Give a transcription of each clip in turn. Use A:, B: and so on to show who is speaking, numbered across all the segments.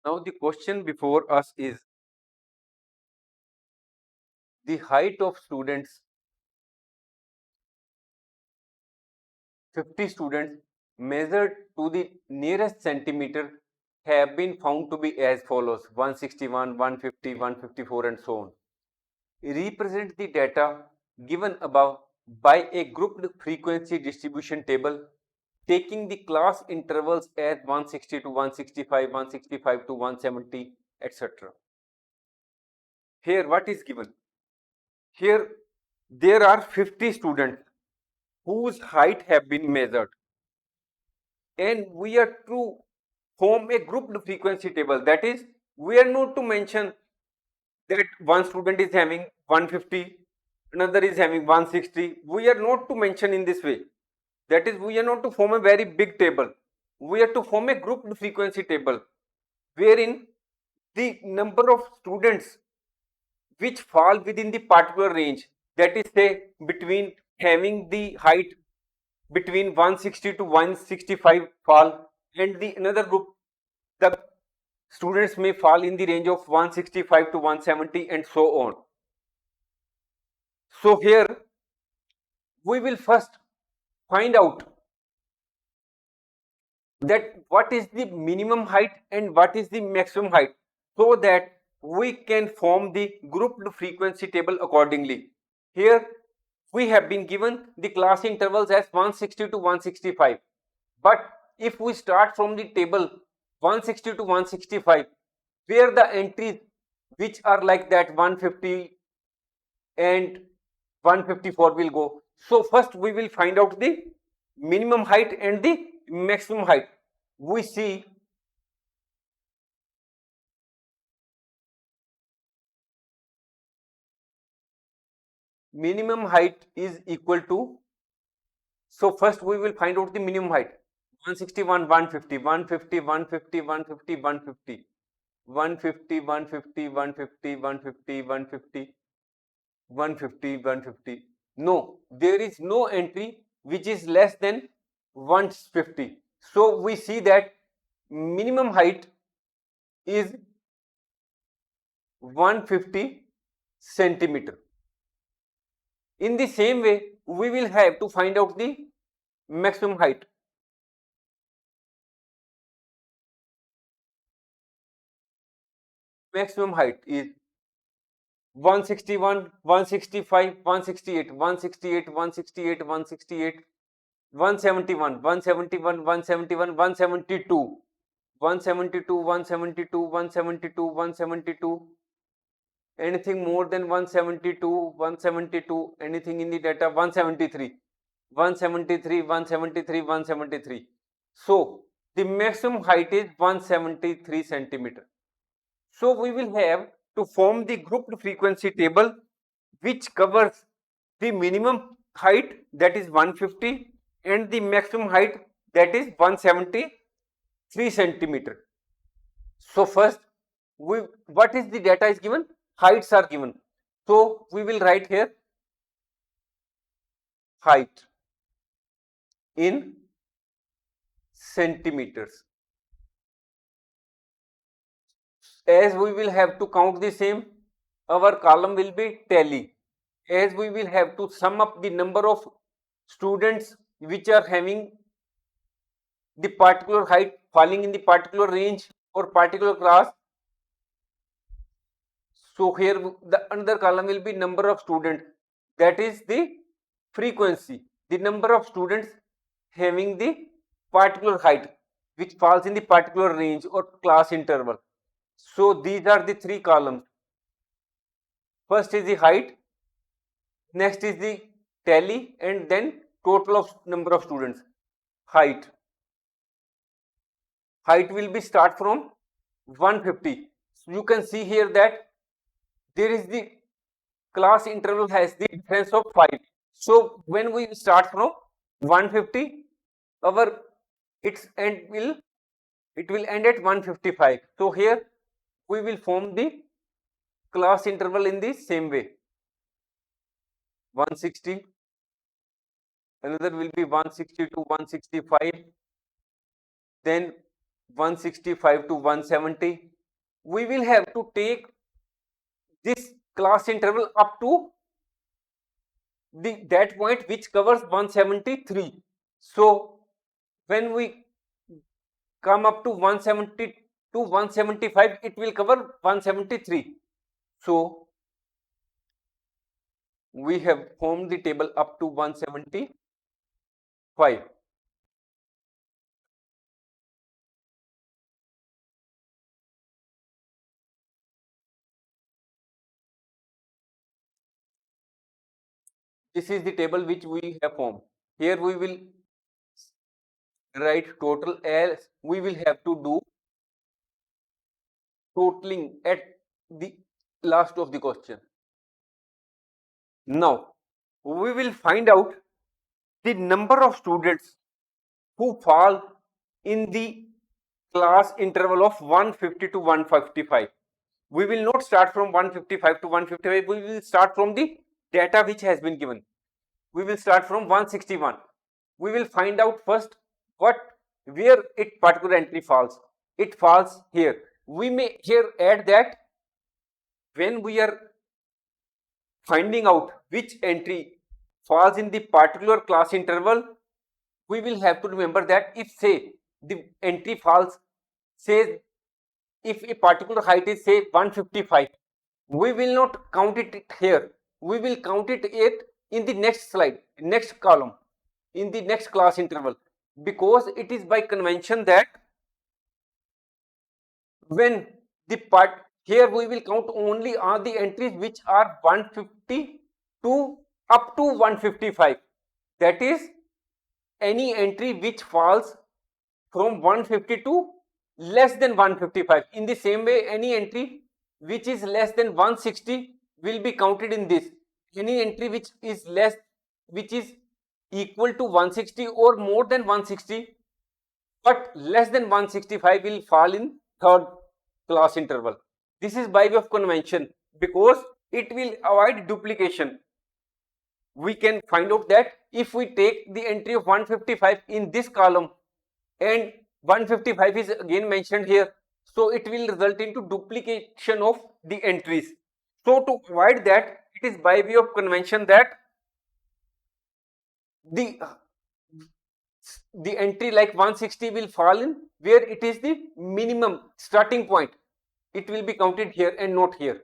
A: Now the question before us is the height of students, 50 students measured to the nearest centimeter have been found to be as follows: 161, 150, 154 and so on. Represent the data given above by a grouped frequency distribution table taking the class intervals as 160 to 165, 165 to 170, etc. Here what is given? Here there are 50 students whose height have been measured, and we are to form a grouped frequency table. That is, we are not to mention that one student is having 150, another is having 160. We are not to mention in this way. That is, we are not to form a very big table. We are to form a grouped frequency table wherein the number of students which fall within the particular range, that is say between having the height between 160 to 165 fall, and the another group, the students may fall in the range of 165 to 170 and so on. So here we will first find out that what is the minimum height and what is the maximum height, so that we can form the grouped frequency table accordingly. Here we have been given the class intervals as 160 to 165, but if we start from the table 160 to 165, where the entries which are like that 150 and 154 will go. So first we will find out the minimum height and the maximum height. We see minimum height is equal to, so first we will find out the minimum height: 161, 150, 150, 150, 150, 150, 150, 150, 150, 150, 150, 150, 150. No, there is no entry which is less than 150. So we see that minimum height is 150 centimeter. In the same way, we will have to find out the maximum height. Maximum height is 161, 165, 168, 168, 168, 168, 171, 171, 171, 172, 172, 172, 172, 172. Anything more than 172, 172, anything in the data 173, 173, 173, 173. So the maximum height is 173 centimeter. So we will have to form the grouped frequency table which covers the minimum height, that is 150, and the maximum height, that is 173 centimeter. So first what is the data is given? Heights are given. So we will write here height in centimeters. As we will have to count the same, our column will be tally. As we will have to sum up the number of students which are having the particular height falling in the particular range or particular class. So here the another column will be number of students, that is the frequency, the number of students having the particular height which falls in the particular range or class interval. So these are the three columns. First is the height, next is the tally, and then total of number of students. Height will be start from 150. So you can see here that there is the class interval has the difference of 5. So when we start from 150, our its end will end at 155. So here we will form the class interval in the same way: 160, another will be 160 to 165, then 165 to 170, we will have to take this class interval up to that point which covers 173. So when we come up to 170 to 175, it will cover 173. So we have formed the table up to 175. This is the table which we have formed. Here we will write total, as we will have to do totaling at the last of the question. Now we will find out the number of students who fall in the class interval of 150 to 155. We will not start from 155 to 155. We will start from the data which has been given. We will start from 161. We will find out first where it particular entry falls. It falls here. We may here add that when we are finding out which entry falls in the particular class interval, we will have to remember that if say the entry falls, say if a particular height is say 155, we will not count it here. We will count it in the next slide, next column, in the next class interval, because it is by convention that when the part here we will count only on the entries which are 150 to up to 155. That is any entry which falls from 150 to less than 155. In the same way, any entry which is less than 160 will be counted in this. Any entry which is equal to 160 or more than 160 but less than 165 will fall in third class interval. This is by way of convention because it will avoid duplication. We can find out that if we take the entry of 155 in this column and 155 is again mentioned here, so it will result into duplication of the entries. So to avoid that, it is by way of convention that the entry like 160 will fall in where it is the minimum starting point. It will be counted here and not here.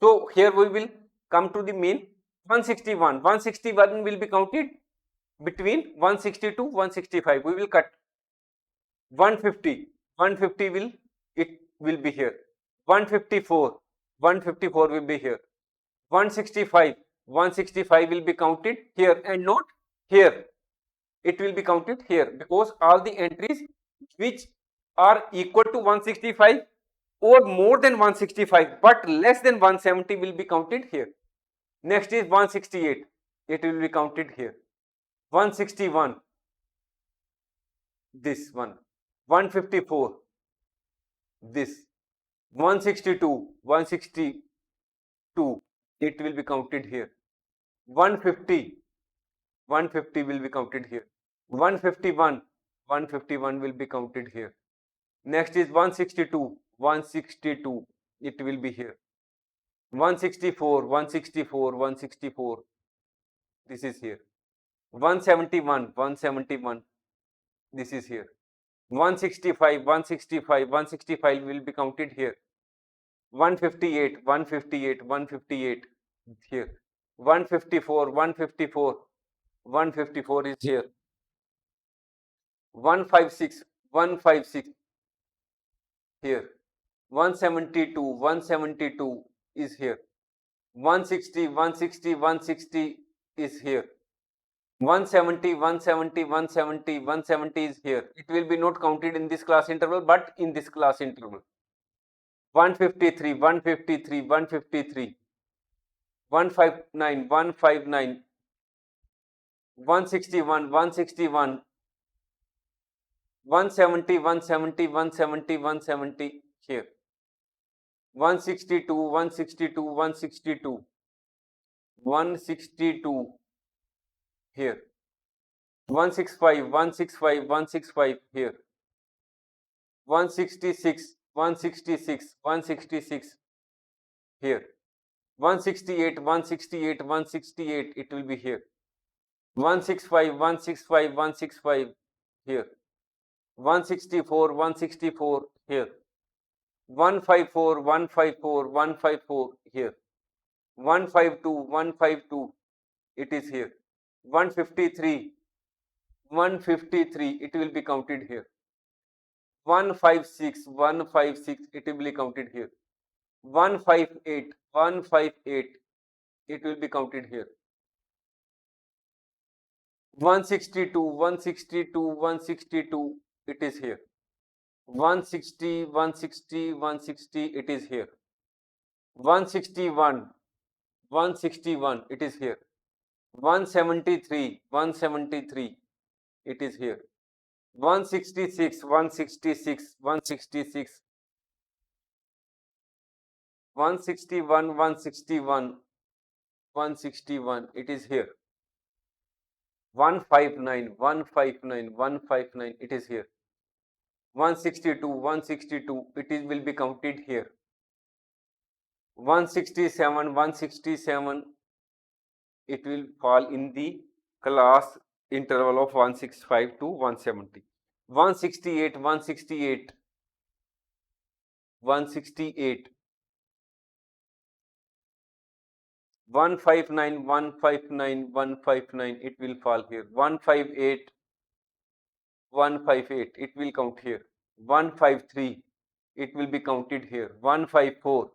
A: So here we will come to the main 161. 161 will be counted between 160 to 165. We will cut 150. 150 will be here. 154. 154 will be here. 165. 165 will be counted here and not here. It will be counted here because all the entries which are equal to 165 or more than 165 but less than 170 will be counted here. Next is 168. It will be counted here. 161. This one. 154. This. 162. 162. It will be counted here. 150. 150 will be counted here. 151. 151 will be counted here. Next is 162. 162. It will be here. 164. 164. 164. This is here. 171. 171. This is here. 165. 165. 165 will be counted here. 158. 158. 158 here. 154. 154. 154 is here. 156. 156 here. 172. 172 is here. 160. 160. 160 is here. 170. 170. 170. 170 is here. It will be not counted in this class interval but in this class interval. 153. 153. 153. 159. 159. 161. 161. 170. 170. 170. 170 here. 162. 162. 162. 162 here. 165. 165. 165 here. 166. 166, 166 here. 168, 168, 168, it will be here. 165, 165, 165 here. 164, 164 here. 154, 154, 154 here. 152, 152, it is here. 153, 153, it will be counted here. 156, 156, it will be counted here. 158, 158, it will be counted here. 162, 162, 162, it is here. 160, 160, 160, it is here. 161, 161, it is here. 173, 173, it is here. 166, 166, 166, 161, 161, 161, it is here. 159, 159, 159, it is here. 162, 162, it is will be counted here. 167, 167, it will fall in the class interval of 165 to 170. 168, 168, 168, 159, 159, 159, it will fall here. 158, 158, it will count here. 153, it will be counted here. 154,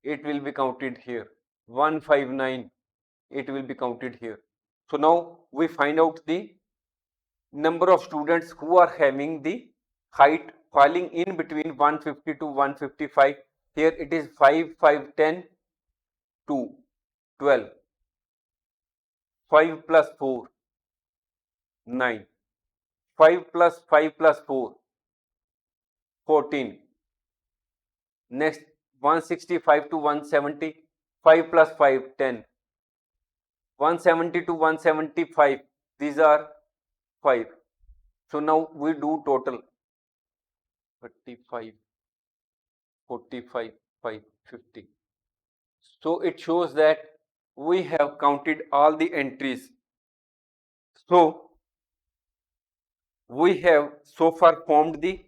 A: it will be counted here. 159, it will be counted here. So now we find out the number of students who are having the height falling in between 150 to 155. Here it is 5, 5, 10 to 12. 5 plus 4, 9. 5 plus 5 plus 4, 14. Next 165 to 170. 5 plus 5, 10. 170 to 175. These are 5. So now we do total 35, 45, 5, 50. So it shows that we have counted all the entries. So we have so far formed the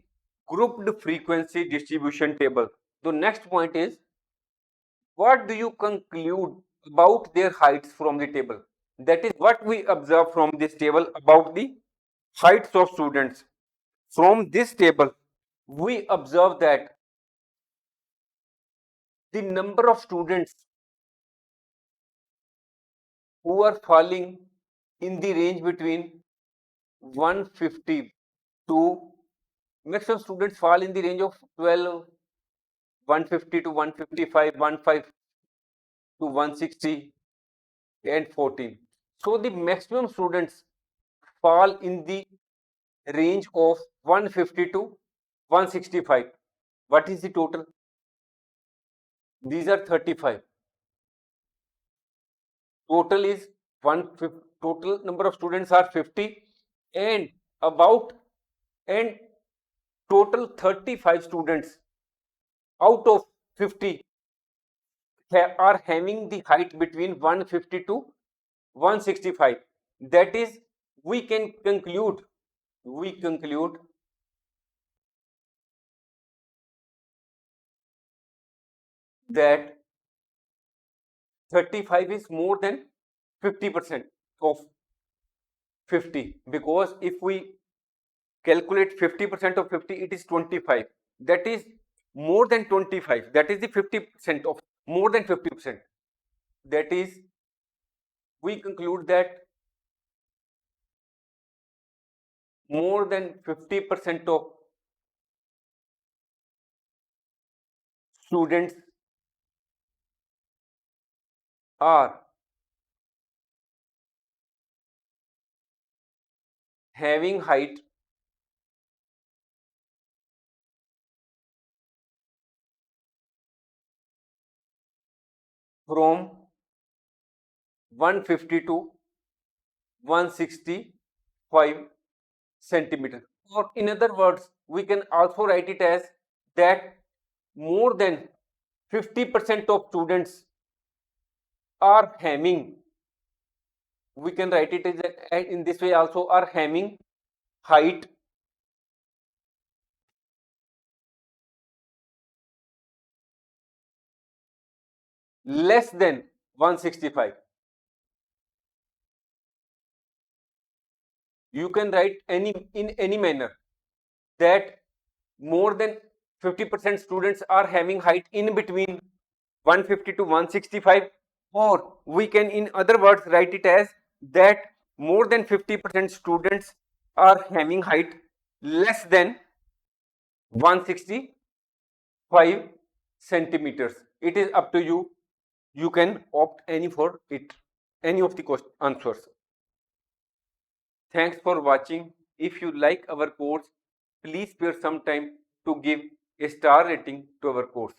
A: grouped frequency distribution table. The next point is, what do you conclude about their heights from the table? That is what we observe from this table about the heights of students. From this table, we observe that the number of students who are falling in the range between 150 to maximum students fall in the range of 12, 150 to 155, 15 to 160 and 14. So the maximum students fall in the range of 150 to 165. What is the total? These are 35. Total is 150. Total number of students are 50 and about and total 35 students out of 50 are having the height between 150 to 165. That is, we conclude that 35 is more than 50% of 50, because if we calculate 50% of 50, it is 25. That is more than 25. That is the 50% of more than 50%. That is, we conclude that more than 50% of students are having height from 150 to 165 centimeter. Or in other words, we can also write it as that more than 50% of students are having, we can write it as in this way also, are having height less than 165. You can write in any manner that more than 50% students are having height in between 150 to 165, or we can in other words write it as that more than 50% students are having height less than 165 centimeters. It is up to you. You can opt any for it, any of the answers. Thanks for watching. If you like our course, please spare some time to give a star rating to our course.